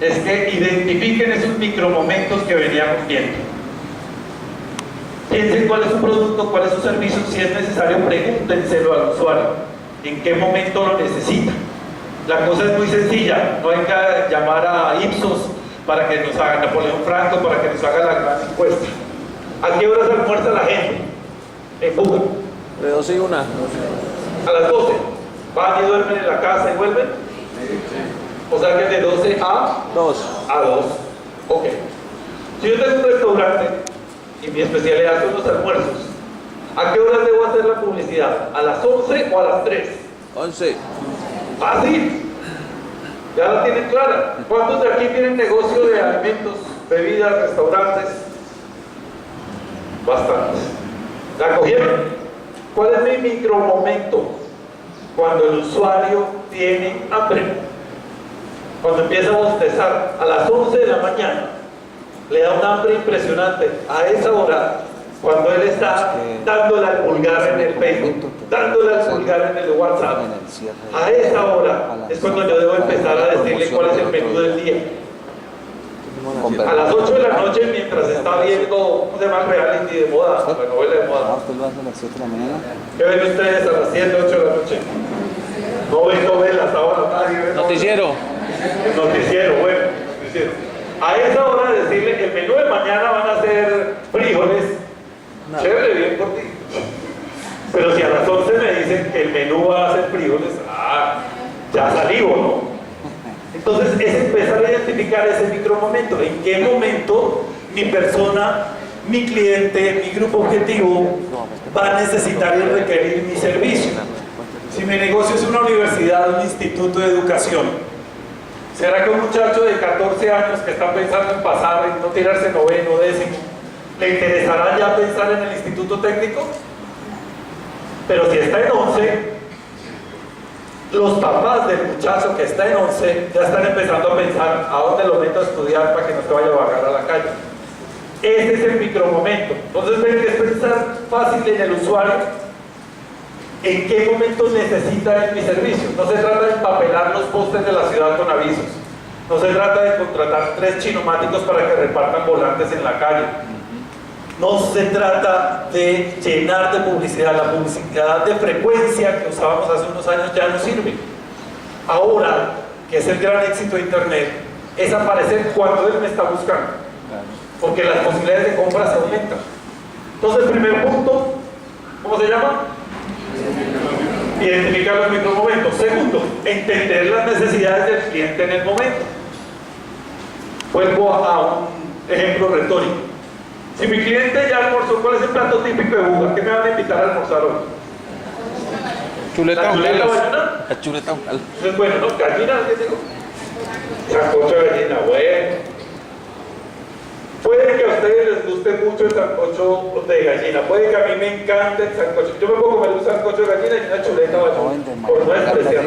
es que identifiquen esos micromomentos que veníamos viendo. Piensen cuál es su producto, cuál es su servicio. Si es necesario, pregúntenselo al usuario en qué momento lo necesita. La cosa es muy sencilla. No hay que llamar a Ipsos para que nos haga, Napoleón Franco para que nos haga la gran encuesta. ¿A qué horas almuerza la gente en Buga? De 12 y 1. A las 12. ¿Van y duermen en la casa y vuelven? O sea que de 12 a 2. a 2. Ok. Si yo tengo un restaurante y mi especialidad son los almuerzos, ¿a qué horas debo hacer la publicidad? ¿A las 11 o a las 3? 11. Fácil. Ya la tienen clara. ¿Cuántos de aquí tienen negocio de alimentos, bebidas, restaurantes? Bastantes. ¿La cogieron? ¿Cuál es mi micromomento? Cuando el usuario tiene hambre. Cuando empieza a bostezar a las 11 de la mañana, le da un hambre impresionante. A esa hora, cuando él está dándole al pulgar en el Facebook, dándole al pulgar en el WhatsApp, a esa hora es cuando yo debo empezar a decirle cuál es el menú del día. A las 8 de la noche, mientras está viendo, ¿cómo se llama el reality de moda? La novela de moda. ¿Usted lo hace a las 7 de la mañana? ¿Qué ven ustedes a las 7, 8 de la noche? No ven novelas ahora, nadie ve novelas. Noticiero. El noticiero, bueno, noticiero. A esa hora decirle, el menú de mañana van a ser frijoles. Chévere, bien por ti. Pero si a las 11 me dicen que el menú va a ser frijoles, ya salivo, ¿no? Entonces es empezar a identificar ese micromomento. ¿En qué momento mi persona, mi cliente, mi grupo objetivo va a necesitar y requerir mi servicio? Si mi negocio es una universidad, un instituto de educación, ¿será que un muchacho de 14 años que está pensando en pasar, en no tirarse noveno, décimo, le interesará ya pensar en el instituto técnico? Pero si está en 11, los papás del muchacho que está en 11 ya están empezando a pensar a dónde lo meto a estudiar para que no se vaya a vagar a la calle. Ese es el micromomento. Entonces ven que es pensar fácil en el usuario, en qué momento necesita él mi servicio. No se trata de empapelar los postes de la ciudad con avisos. No se trata de contratar 3 chinomáticos para que repartan volantes en la calle. No se trata de llenar de publicidad. La publicidad de frecuencia que usábamos hace unos años ya no sirve. Ahora, que es el gran éxito de Internet, es aparecer cuando él me está buscando. Porque las posibilidades de compra se aumentan. Entonces, primer punto, ¿cómo se llama? Identificar los micromomentos. Segundo, entender las necesidades del cliente en el momento. Vuelvo a un ejemplo retórico. Si mi cliente ya almorzó, ¿cuál es el plato típico de Buga? ¿Qué me van a invitar a almorzar hoy? Chuleta ¿La chuleta Ujalas. bayuna? La chuleta Ujalas. Eso es bueno, ¿no? Gallina, ¿qué digo? Sancocho de gallina, bueno. Puede que a ustedes les guste mucho el sancocho de gallina, puede que a mí me encante el sancocho. Yo me puedo comer un sancocho de gallina y una chuleta bayuna, por no despreciar.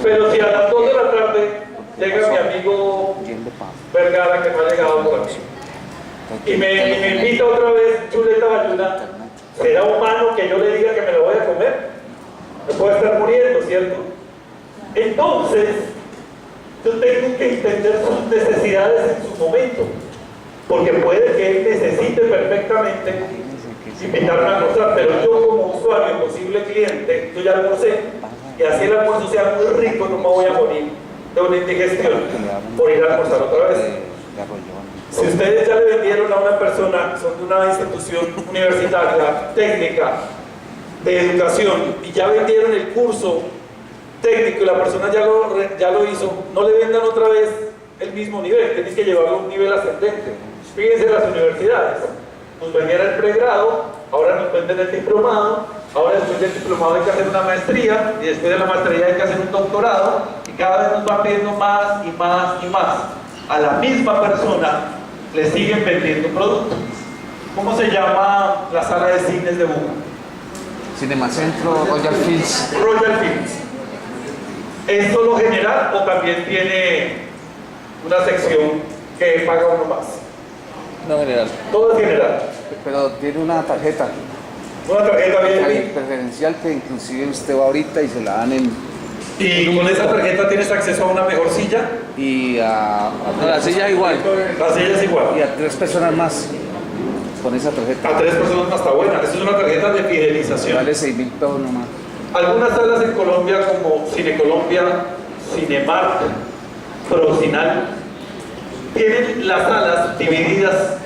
Pero si a las 2 de la tarde llega mi amigo Vergara, que no ha llegado por aquí, y me invita otra vez chuleta bayuna, ¿será humano que yo le diga que me la voy a comer? Me puedo estar muriendo, ¿cierto? Entonces, yo tengo que entender sus necesidades en su momento, porque puede que él necesite perfectamente invitarme a almorzar, pero yo como usuario, posible cliente, yo ya almorcé, y así el almuerzo sea muy rico, no me voy a morir de una indigestión por ir a almorzar otra vez. Si ustedes ya le vendieron a una persona, son de una institución universitaria, técnica, de educación, y ya vendieron el curso técnico y la persona ya lo hizo, no le vendan otra vez el mismo nivel, tienen que llevarlo a un nivel ascendente. Fíjense las universidades, nos vendieron el pregrado, ahora nos venden el diplomado, ahora después del diplomado hay que hacer una maestría, y después de la maestría hay que hacer un doctorado, y cada vez nos van pidiendo más y más y más. A la misma persona le siguen vendiendo productos. ¿Cómo se llama la sala de cines de Buga? Cinemacentro Royal Fields. Royal Fields. ¿Es solo general o también tiene una sección que paga uno más? No, general. Todo es general. Pero tiene una tarjeta Una tarjeta bien. preferencial que inclusive usted va ahorita y se la dan en... Y con esa tarjeta tienes acceso a una mejor silla. Y a No, la silla es igual. La silla es igual. y a 3 personas más con esa tarjeta. A 3 personas más está buena. Esa es una tarjeta de fidelización. Vale 6.000 pesos nomás. Algunas salas en Colombia como Cine Colombia, Cinemark, Procinal, tienen las salas divididas.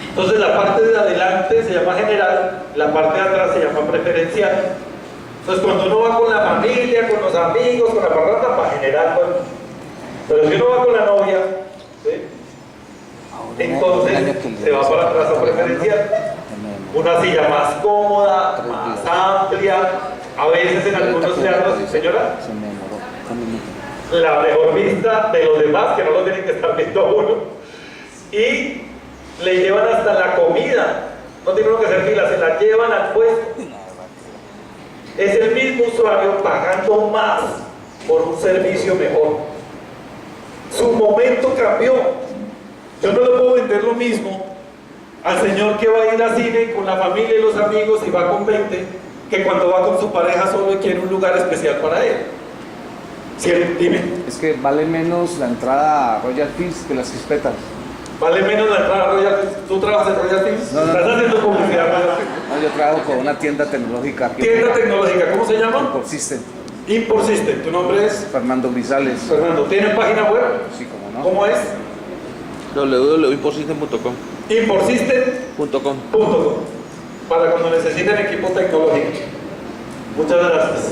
Entonces la parte de adelante se llama general, la parte de atrás se llama preferencial. Entonces cuando uno va con la familia, con los amigos, con la parranda, para general, pues. Pero si uno va con la novia, ¿sí? Entonces se va para atrás a preferencial. Una silla más cómoda, más amplia, a veces en algunos teatros, señora, Se me demoró un minuto. la mejor vista de los demás, que no lo tienen que estar viendo a uno, y le llevan hasta la comida, no tiene uno que hacer fila, se la llevan al puesto. Es el mismo usuario pagando más por un servicio mejor. Su momento cambió. Yo no le puedo vender lo mismo al señor que va a ir al cine con la familia y los amigos y va con 20, que cuando va con su pareja solo y quiere un lugar especial para él. Sí, dime. Es que vale menos la entrada a Royal Fields que las crispetas. ¿Vale menos la entrada a Royal Fields? ¿Tú trabajas en Royal Fields? No, no, ¿Estás no. haciendo publicidad a Royal Fields? No, yo trabajo con una tienda tecnológica aquí. Tienda tecnológica, ¿cómo se llama? Por System. Import System. ¿Tu nombre es? Fernando Grisales. Fernando. ¿Tiene página web? Sí, como no. ¿Cómo es? www.imposystem.com. Importsystem.com para cuando necesiten equipo tecnológico. Muchas gracias.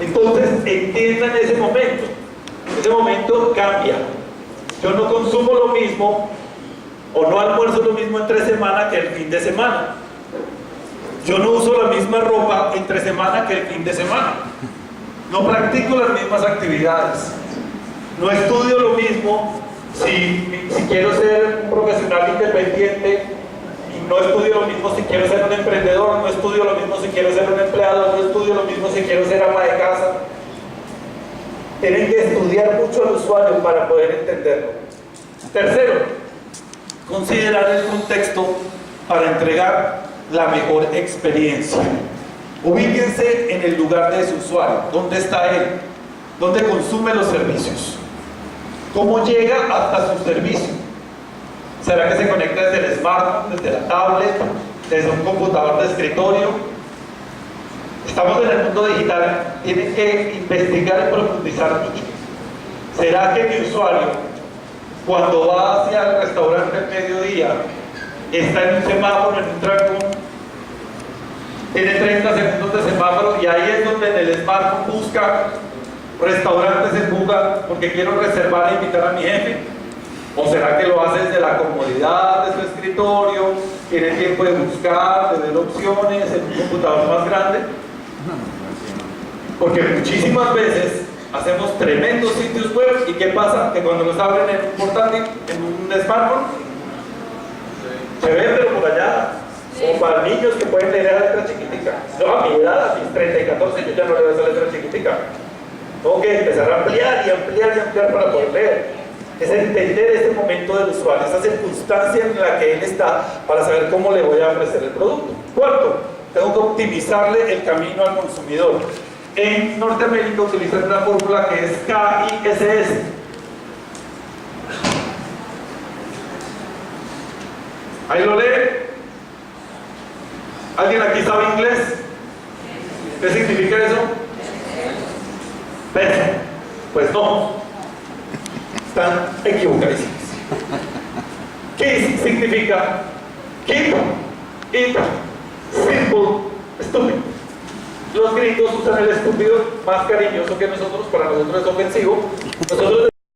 Entonces, entiendan ese momento. Ese momento cambia. Yo no consumo lo mismo o no almuerzo lo mismo entre semana que el fin de semana. Yo no uso la misma ropa entre semana que el fin de semana. No practico las mismas actividades. No estudio lo mismo si quiero ser un profesional independiente y no estudio lo mismo si quiero ser un emprendedor, no estudio lo mismo si quiero ser un empleado, no estudio lo mismo si quiero ser ama de casa. Tienen que estudiar mucho al usuario para poder entenderlo. Tercero, considerar el contexto para entregar la mejor experiencia. Ubíquense en el lugar de su usuario. ¿Dónde está él? ¿Dónde consume los servicios? ¿Cómo llega hasta su servicio? ¿Será que se conecta desde el smartphone, desde la tablet, desde un computador de escritorio? Estamos en el mundo digital, tienen que investigar y profundizar mucho. ¿Será que mi usuario, cuando va hacia el restaurante al mediodía, está en un semáforo, en un trancón, tiene 30 segundos de semáforo y ahí es donde en el smartphone busca restaurantes en Buga porque quiero reservar e invitar a mi jefe? ¿O será que lo hace desde la comodidad de su escritorio, tiene tiempo de buscar, de ver opciones en un computador más grande? Porque muchísimas veces hacemos tremendos sitios web y ¿qué pasa? Que cuando los abren en un portátil, en un smartphone, se ve pero por allá, como para niños que pueden leer la letra chiquitica. No, a mi edad, a mis 30 y 14, yo ya no leo esa letra chiquitica. Tengo que empezar a ampliar y ampliar y ampliar para poder leer. Es entender ese momento del usuario, esa circunstancia en la que él está para saber cómo le voy a ofrecer el producto. Cuarto, tengo que optimizarle el camino al consumidor. En Norteamérica utilizan una fórmula que es KISS. Ahí lo lee. ¿Alguien aquí sabe inglés? ¿Qué significa eso? Pues no. Están equivocadísimos. KISS significa Keep It Simple Stupid. Los gringos usan el estúpido más cariñoso que nosotros, para nosotros es ofensivo. Nosotros